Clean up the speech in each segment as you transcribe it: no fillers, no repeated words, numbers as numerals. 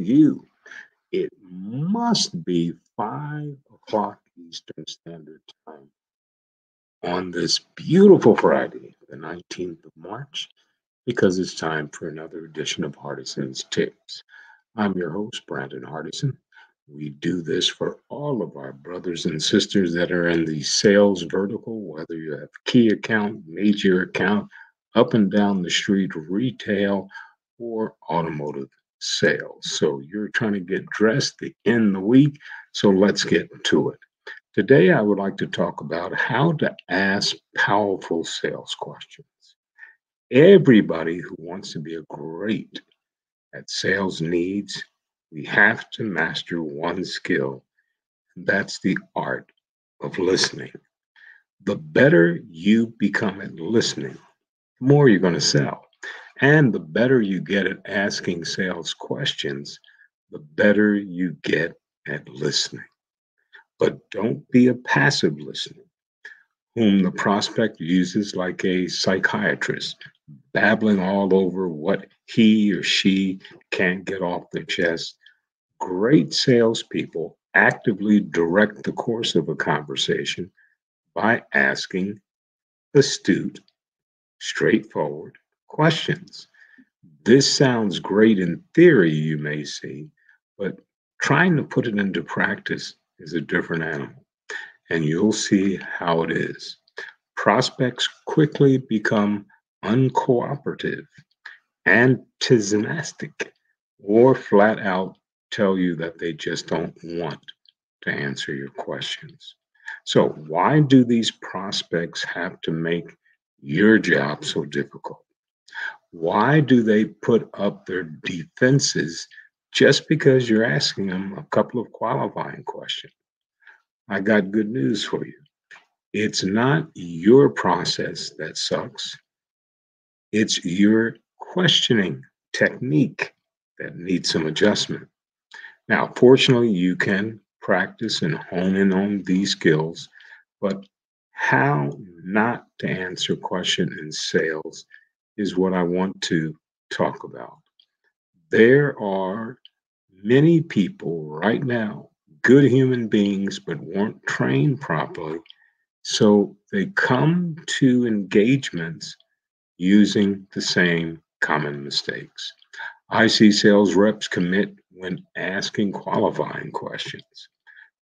you. It must be 5 o'clock Eastern Standard Time on this beautiful Friday, the 19th of March, because it's time for another edition of Hardison'S Tips. I'm your host, Brandon Hardison. We do this for all of our brothers and sisters that are in the sales vertical, whether you have key account, major account, up and down the street, retail, or automotive sales. So you're trying to get dressed to end the week. So let's get to it. Today, I would like to talk about how to ask powerful sales questions. Everybody who wants to be a great at sales needs, we have to master one skill. That's the art of listening. The better you become at listening, the more you're going to sell. And the better you get at asking sales questions, the better you get at listening. But don't be a passive listener whom the prospect uses like a psychiatrist, babbling all over what he or she can't get off their chest. Great salespeople actively direct the course of a conversation by asking astute, straightforward questions. This sounds great in theory, you may see, but trying to put it into practice is a different animal, and you'll see how it is. Prospects quickly become uncooperative, antagonistic, or flat out tell you that they just don't want to answer your questions. So, why do these prospects have to make your job so difficult? Why do they put up their defenses just because you're asking them a couple of qualifying questions? I got good news for you. It's not your process that sucks, it's your questioning technique that needs some adjustment. Now, fortunately, you can practice and hone in on these skills, but how not to answer question in sales is what I want to talk about. There are many people right now, good human beings, but weren't trained properly. So they come to engagements using the same common mistakes. I see sales reps commit when asking qualifying questions.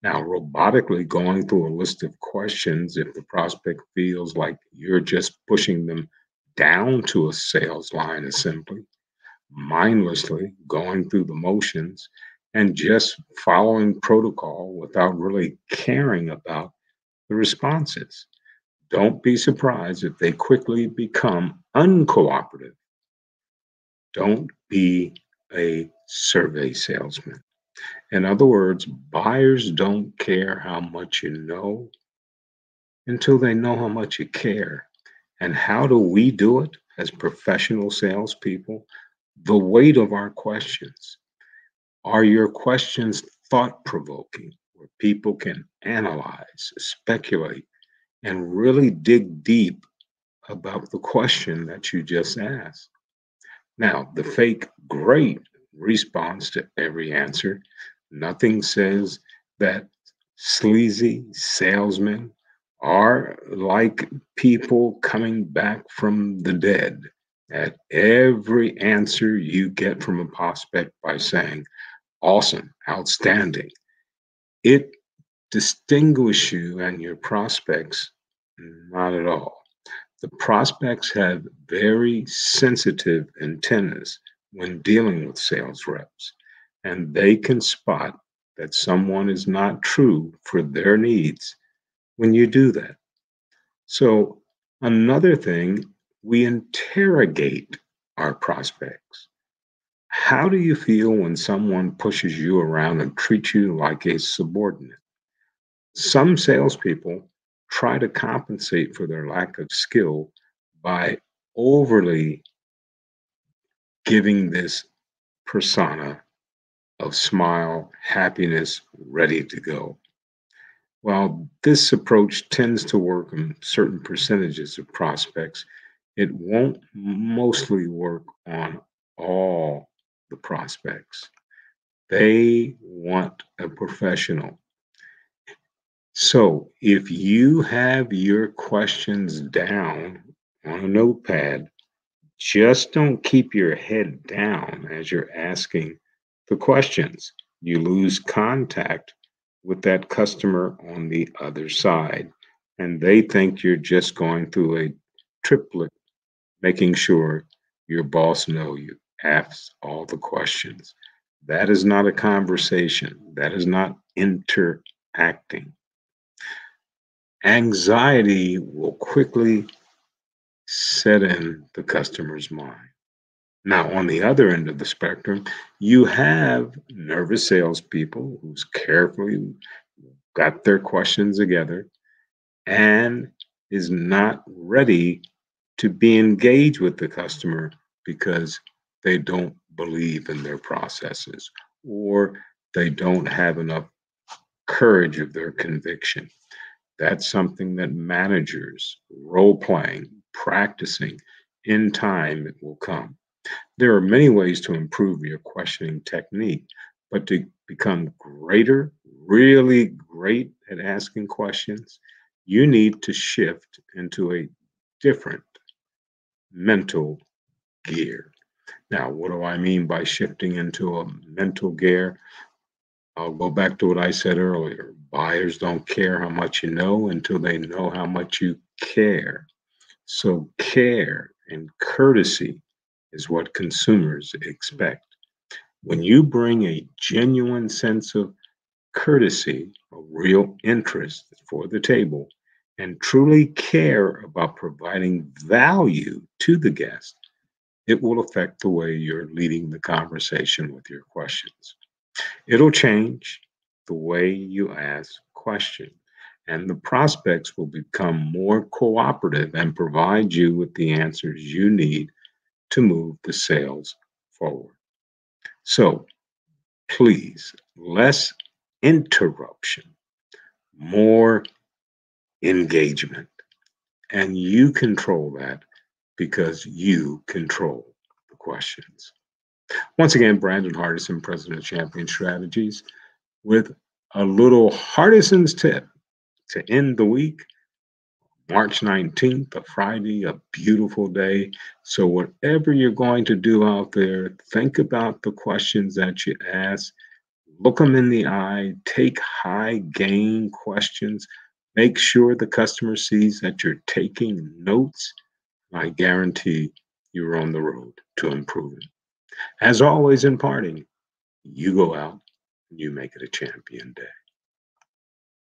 Now, robotically going through a list of questions, if the prospect feels like you're just pushing them down to a sales line assembly, mindlessly going through the motions and just following protocol without really caring about the responses. Don't be surprised if they quickly become uncooperative. Don't be a survey salesman. In other words, buyers don't care how much you know until they know how much you care. And how do we do it as professional salespeople? The weight of our questions. Are your questions thought provoking, where people can analyze, speculate, and really dig deep about the question that you just asked? Now, the fake great response to every answer, nothing says that sleazy salesmen are like people coming back from the dead at every answer you get from a prospect by saying, awesome, outstanding. It distinguishes you and your prospects, not at all. The prospects have very sensitive antennas when dealing with sales reps, and they can spot that someone is not true for their needs when you do that. So, another thing, we interrogate our prospects. How do you feel when someone pushes you around and treats you like a subordinate? Some salespeople try to compensate for their lack of skill by overly giving this persona of smile, happiness, ready to go. While this approach tends to work on certain percentages of prospects, it won't mostly work on all the prospects. They want a professional. So if you have your questions down on a notepad, just don't keep your head down as you're asking the questions. You lose contact with that customer on the other side, and they think you're just going through a triplet, making sure your boss know you asked all the questions. That is not a conversation. That is not interacting. Anxiety will quickly set in the customer's mind. Now, on the other end of the spectrum, you have nervous salespeople who's carefully got their questions together and is not ready to be engaged with the customer because they don't believe in their processes or they don't have enough courage of their conviction. That's something that managers, role playing, practicing, in time it will come. There are many ways to improve your questioning technique, but to become greater, really great at asking questions, you need to shift into a different mental gear. Now, what do I mean by shifting into a mental gear? I'll go back to what I said earlier. Buyers don't care how much you know until they know how much you care. So, care and courtesy is what consumers expect. When you bring a genuine sense of courtesy, a real interest for the table, and truly care about providing value to the guest, it will affect the way you're leading the conversation with your questions. It'll change the way you ask questions, and the prospects will become more cooperative and provide you with the answers you need to move the sales forward. So please, less interruption, more engagement. And you control that because you control the questions. Once again, Brandon Hardison, President of Champion Strategies, with a little Hardison's tip to end the week. March 19th, a Friday, a beautiful day. So, whatever you're going to do out there, think about the questions that you ask, look them in the eye, take high gain questions, make sure the customer sees that you're taking notes. I guarantee you're on the road to improving. As always, in parting, you go out and you make it a champion day.